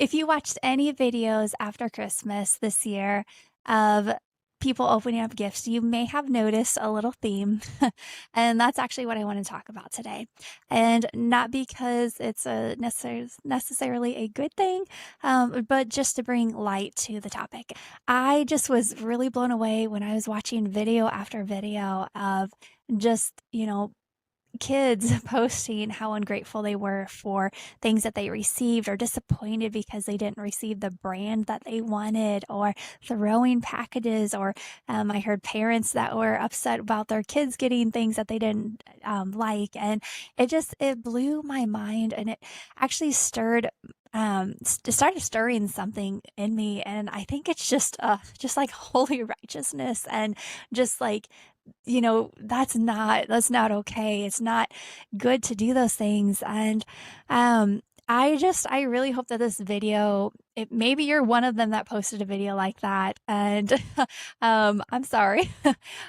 If you watched any videos after Christmas this year of people opening up gifts, you may have noticed a little theme. And that's actually what I want to talk about today. And not because it's a necessarily a good thing, but just to bring light to the topic. I just was really blown away when I was watching video after video of just, kids posting how ungrateful they were for things that they received, or disappointed because they didn't receive the brand that they wanted, or throwing packages, or I heard parents that were upset about their kids getting things that they didn't like. And it blew my mind, and it actually started stirring something in me. And I think it's just like holy righteousness, and just like, that's not okay. It's not good to do those things. And I really hope that this video, maybe you're one of them that posted a video like that. And I'm sorry,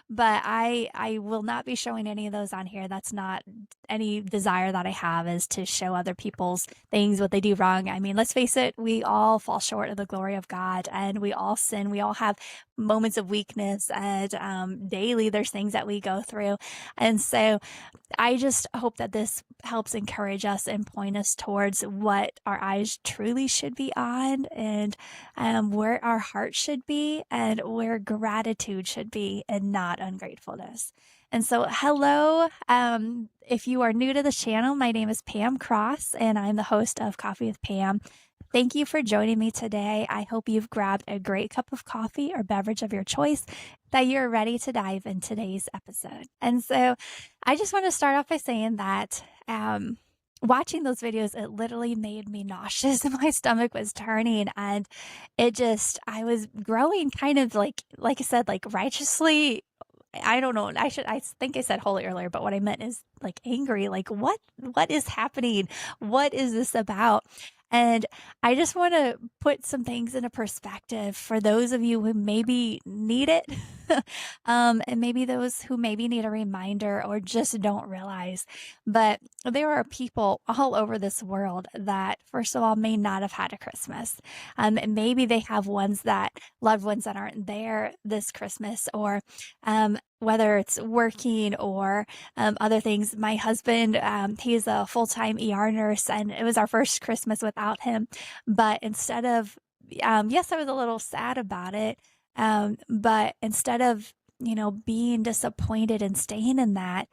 but I will not be showing any of those on here. That's not any desire that I have, is to show other people's things, what they do wrong. I mean, let's face it, we all fall short of the glory of God, and we all sin. We all have moments of weakness, and daily there's things that we go through. And so I just hope that this helps encourage us and point us towards what our eyes truly should be on, and where our heart should be, and where gratitude should be, and not ungratefulness. And so, hello. If you are new to the channel, my name is Pam Cross, and I'm the host of Coffee with Pam. Thank you for joining me today. I hope you've grabbed a great cup of coffee or beverage of your choice, that you're ready to dive in today's episode. And so I just want to start off by saying that watching those videos, it literally made me nauseous. My stomach was turning, and I was growing kind of like I said, like righteously. I don't know. I think I said holy earlier, but what I meant is like angry. Like, what is happening? What is this about? And I just want to put some things into perspective for those of you who maybe need it, and maybe those who maybe need a reminder or just don't realize. But there are people all over this world that, first of all, may not have had a Christmas. And maybe they have loved ones that aren't there this Christmas, or whether it's working or other things. My husband, he's a full-time ER nurse, and it was our first Christmas without him. But instead of, yes, I was a little sad about it, but instead of, being disappointed and staying in that,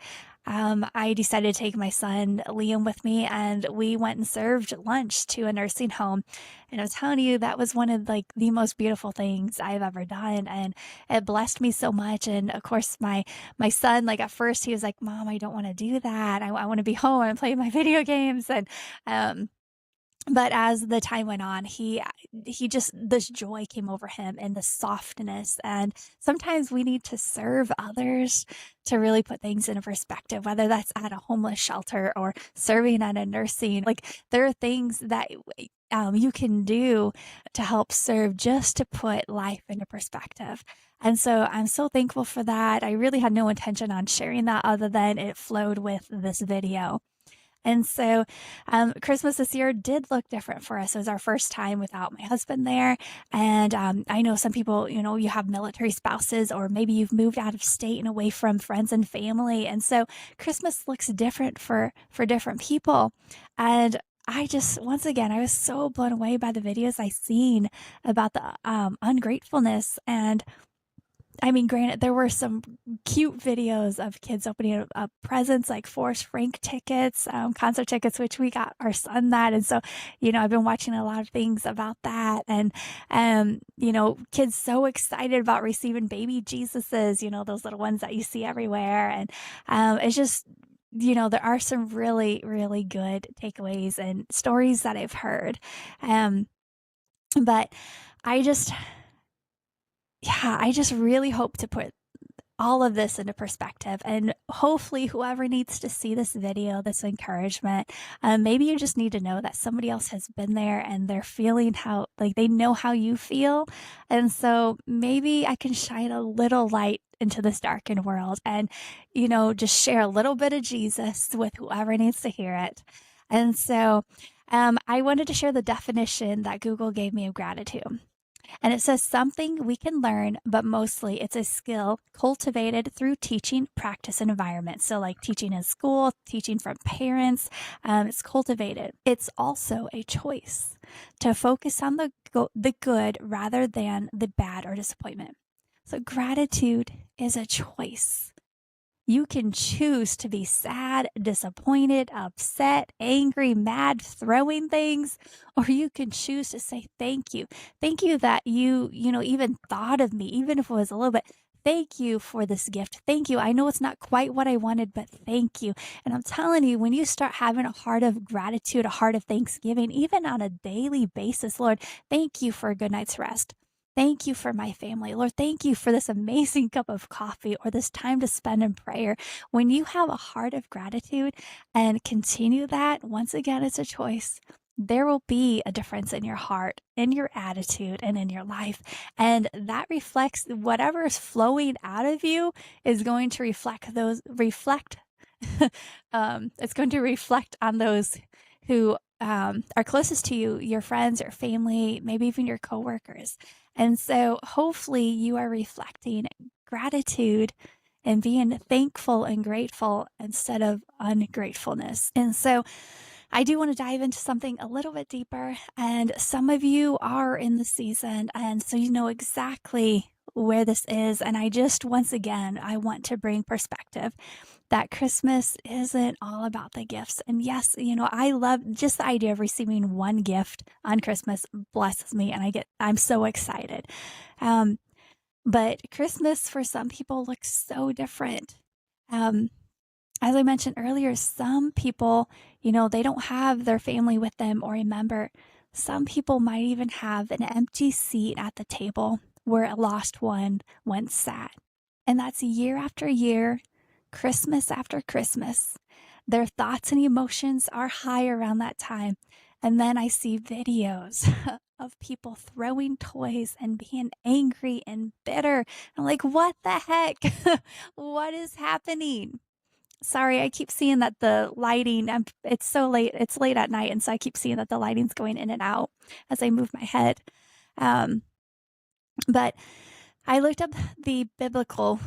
I decided to take my son Liam with me, and we went and served lunch to a nursing home. And I was telling you, that was one of like the most beautiful things I've ever done, and it blessed me so much. And of course, my son, like at first, he was like, "Mom, I don't want to do that. I want to be home and play my video games." And but as the time went on, he just, this joy came over him, and the softness. And sometimes we need to serve others to really put things into perspective, whether that's at a homeless shelter or serving at a nursing. Like, there are things that you can do to help serve, just to put life into perspective. And so I'm so thankful for that. I really had no intention on sharing that, other than it flowed with this video. And so Christmas this year did look different for us. It was our first time without my husband there. And I know some people, you have military spouses, or maybe you've moved out of state and away from friends and family. And so Christmas looks different for different people. And once again, I was so blown away by the videos I seen about the ungratefulness. And I mean, granted, there were some cute videos of kids opening up presents, like Forrest Frank tickets, concert tickets, which we got our son that. And so, I've been watching a lot of things about that. And, kids so excited about receiving baby Jesuses, those little ones that you see everywhere. And it's just, there are some really, really good takeaways and stories that I've heard. But I just, yeah, I just really hope to put all of this into perspective, and hopefully whoever needs to see this video, this encouragement, maybe you just need to know that somebody else has been there, and they're feeling how, like, they know how you feel. And so maybe I can shine a little light into this darkened world, and, just share a little bit of Jesus with whoever needs to hear it. And so I wanted to share the definition that Google gave me of gratitude. And it says something we can learn, but mostly it's a skill cultivated through teaching, practice, and environment. So, like teaching in school, teaching from parents, it's cultivated. It's also a choice to focus on the good rather than the bad or disappointment. So, gratitude is a choice. You can choose to be sad, disappointed, upset, angry, mad, throwing things, or you can choose to say thank you. Thank you that even thought of me, even if it was a little bit. Thank you for this gift. Thank you. I know it's not quite what I wanted, but thank you. And I'm telling you, when you start having a heart of gratitude, a heart of thanksgiving, even on a daily basis, Lord, thank you for a good night's rest. Thank you for my family. Lord, thank you for this amazing cup of coffee or this time to spend in prayer. When you have a heart of gratitude and continue that, once again, it's a choice. There will be a difference in your heart, in your attitude, and in your life. And that reflects whatever is flowing out of you is going to it's going to reflect on those who are closest to you, your friends, your family, maybe even your coworkers. And so hopefully you are reflecting gratitude and being thankful and grateful instead of ungratefulness. And so I do want to dive into something a little bit deeper. And some of you are in the season, and so you know exactly where this is. And once again, I want to bring perspective that Christmas isn't all about the gifts. And yes, I love just the idea of receiving one gift on Christmas blesses me, and I'm so excited. Um, but Christmas for some people looks so different. Um, as I mentioned earlier, some people, they don't have their family with them or a member. Some people might even have an empty seat at the table where a lost one once sat. And that's year after year, Christmas after Christmas. Their thoughts and emotions are high around that time. And then I see videos of people throwing toys and being angry and bitter. I'm like, what the heck? What is happening? Sorry, I keep seeing that the lighting, it's so late, it's late at night, and so I keep seeing that the lighting's going in and out as I move my head. Um, but I looked up the biblical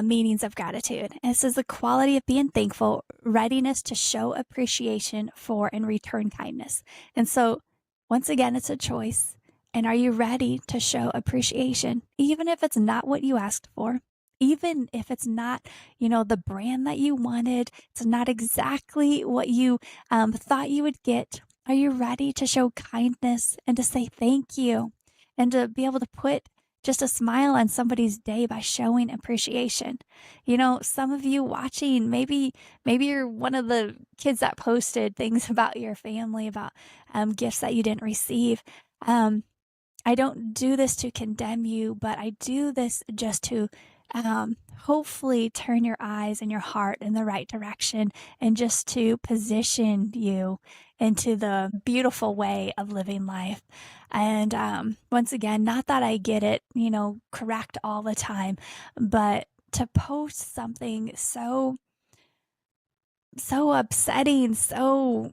meanings of gratitude. And it says the quality of being thankful, readiness to show appreciation for and return kindness. And so, once again, it's a choice. And are you ready to show appreciation, even if it's not what you asked for? Even if it's not, the brand that you wanted, it's not exactly what you thought you would get. Are you ready to show kindness and to say thank you and to be able to put just a smile on somebody's day by showing appreciation? Some of you watching, maybe you're one of the kids that posted things about your family, about gifts that you didn't receive. I don't do this to condemn you, but I do this just to hopefully turn your eyes and your heart in the right direction and just to position you into the beautiful way of living life. And once again, not that I get it, correct all the time, but to post something so upsetting, so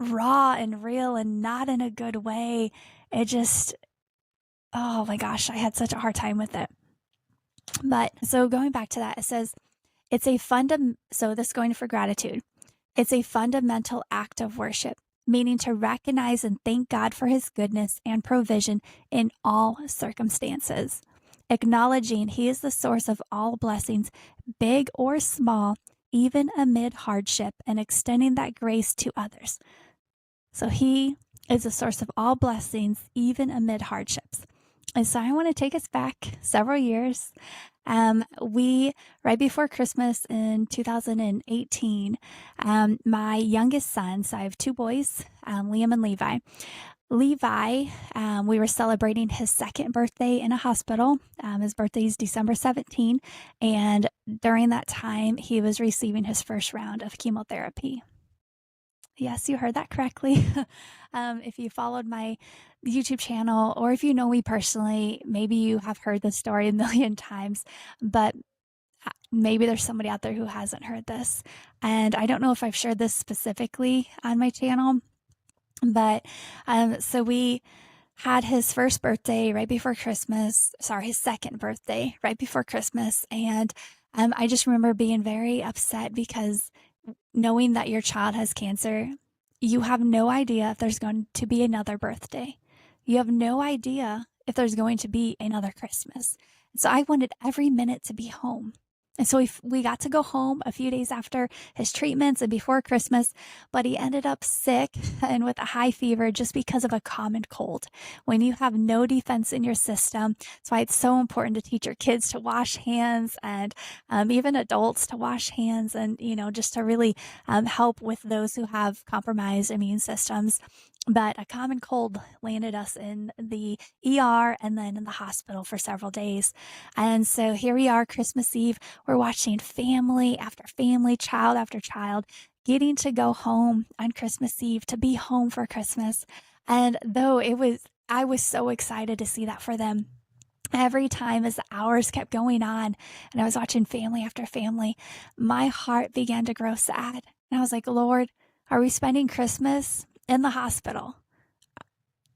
raw and real and not in a good way, it just, oh my gosh, I had such a hard time with it. But so going back to that, it says so this going for gratitude. It's a fundamental act of worship, meaning to recognize and thank God for his goodness and provision in all circumstances, acknowledging he is the source of all blessings, big or small, even amid hardship, and extending that grace to others. So he is the source of all blessings, even amid hardships. And so I want to take us back several years. Right before Christmas in 2018, my youngest son, so I have two boys, Liam and Levi. Levi, we were celebrating his second birthday in a hospital. His birthday is December 17, and during that time, he was receiving his first round of chemotherapy. Yes, you heard that correctly. If you followed my YouTube channel, or if you know me personally, maybe you have heard this story a million times, but maybe there's somebody out there who hasn't heard this. And I don't know if I've shared this specifically on my channel, But so we had his first birthday right before Christmas, sorry, his second birthday right before Christmas. And I just remember being very upset because knowing that your child has cancer, you have no idea if there's going to be another birthday. You have no idea if there's going to be another Christmas. So I wanted every minute to be home. And so we got to go home a few days after his treatments and before Christmas, but he ended up sick and with a high fever just because of a common cold. When you have no defense in your system, that's why it's so important to teach your kids to wash hands and even adults to wash hands and, just to really help with those who have compromised immune systems. But a common cold landed us in the ER and then in the hospital for several days. And so here we are, Christmas Eve. We're watching family after family, child after child, getting to go home on Christmas Eve, to be home for Christmas. And I was so excited to see that for them. Every time as the hours kept going on and I was watching family after family, my heart began to grow sad. And I was like, Lord, are we spending Christmas in the hospital?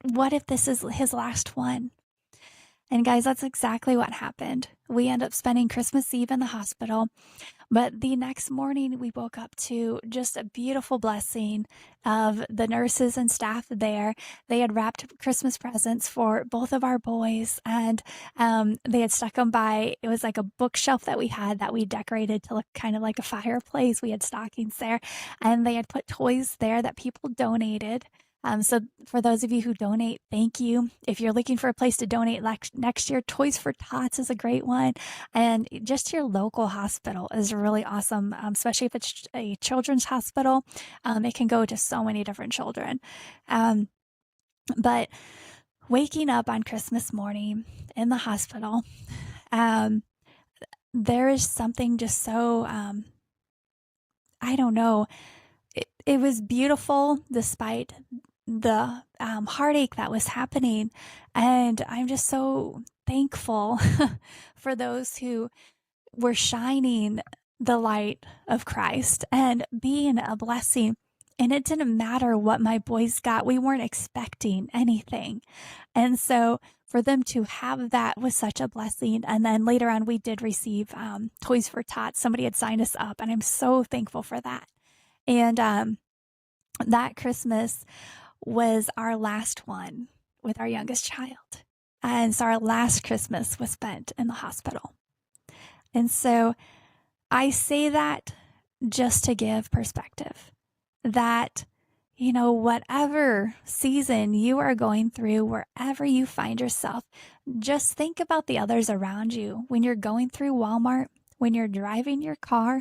What if this is his last one? And guys, that's exactly what happened. We end up spending Christmas Eve in the hospital. But the next morning, we woke up to just a beautiful blessing of the nurses and staff there. They had wrapped Christmas presents for both of our boys, and they had stuck them by, it was like a bookshelf that we had that we decorated to look kind of like a fireplace. We had stockings there, and they had put toys there that people donated. So for those of you who donate, thank you. If you're looking for a place to donate next year, Toys for Tots is a great one. And just your local hospital is really awesome, especially if it's a children's hospital. It can go to so many different children. But waking up on Christmas morning in the hospital, there is something just so, I don't know. It was beautiful despite the heartache that was happening. And I'm just so thankful for those who were shining the light of Christ and being a blessing. And it didn't matter what my boys got. We weren't expecting anything. And so for them to have that was such a blessing. And then later on, we did receive Toys for Tots. Somebody had signed us up, and I'm so thankful for that. And that Christmas was our last one with our youngest child. And so our last Christmas was spent in the hospital. And so I say that just to give perspective that, whatever season you are going through, wherever you find yourself, just think about the others around you. When you're going through Walmart, when you're driving your car,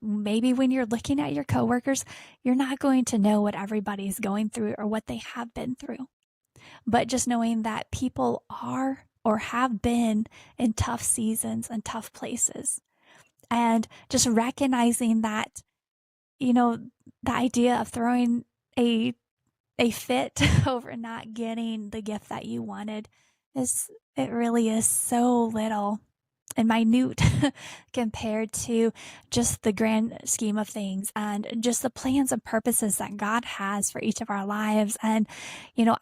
maybe when you're looking at your coworkers, you're not going to know what everybody's going through or what they have been through. But just knowing that people are or have been in tough seasons and tough places, and just recognizing that, the idea of throwing a fit over not getting the gift that you wanted it really is so little and minute compared to just the grand scheme of things and just the plans and purposes that God has for each of our lives. And,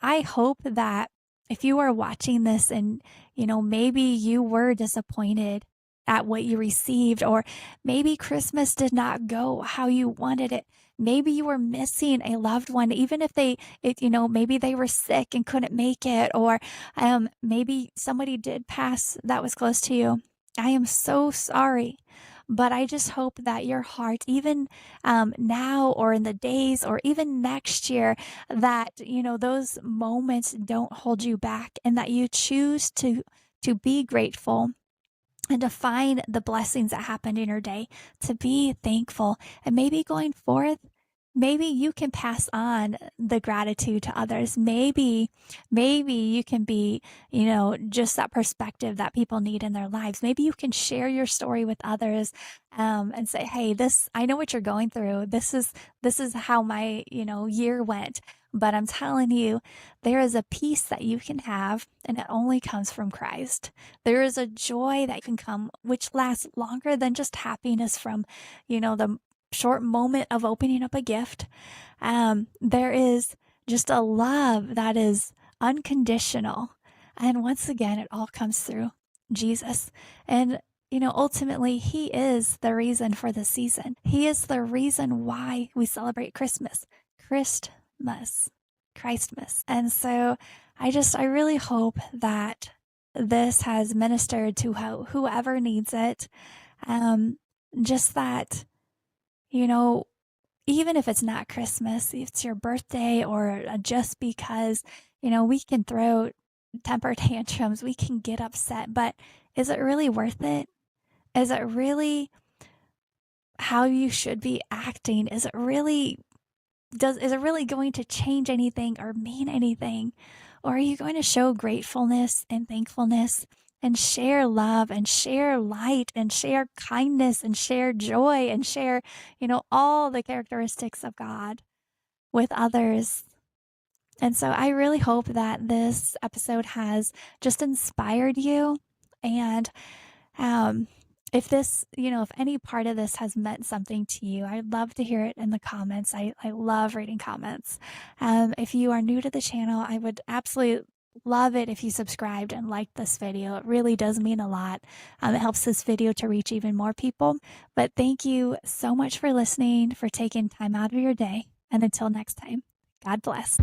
I hope that if you are watching this and, maybe you were disappointed at what you received, or maybe Christmas did not go how you wanted it. Maybe you were missing a loved one, even if maybe they were sick and couldn't make it, or maybe somebody did pass that was close to you. I am so sorry, but I just hope that your heart, even now or in the days or even next year, that, those moments don't hold you back and that you choose to be grateful and to find the blessings that happened in your day, to be thankful. And maybe going forth, maybe you can pass on the gratitude to others. Maybe you can be, just that perspective that people need in their lives. Maybe you can share your story with others, and say, hey, I know what you're going through. This is how my, year went. But I'm telling you, there is a peace that you can have, and it only comes from Christ. There is a joy that can come, which lasts longer than just happiness from, the short moment of opening up a gift. There is just a love that is unconditional. And once again, it all comes through Jesus. And, ultimately, He is the reason for the season. He is the reason why we celebrate Christmas. Christmas. Christmas. And so I really hope that this has ministered to whoever needs it. Um, just that, you know, even if it's not Christmas, if it's your birthday or just because, we can throw temper tantrums, we can get upset, but is it really worth it? Is it really how you should be acting? Is it really going to change anything or mean anything? Or are you going to show gratefulness and thankfulness and share love and share light and share kindness and share joy and share, all the characteristics of God with others? And so I really hope that this episode has just inspired you. And um, if any part of this has meant something to you, I'd love to hear it in the comments. I love reading comments. If you are new to the channel, I would absolutely love it if you subscribed and liked this video. It really does mean a lot. It helps this video to reach even more people. But thank you so much for listening, for taking time out of your day. And until next time, God bless.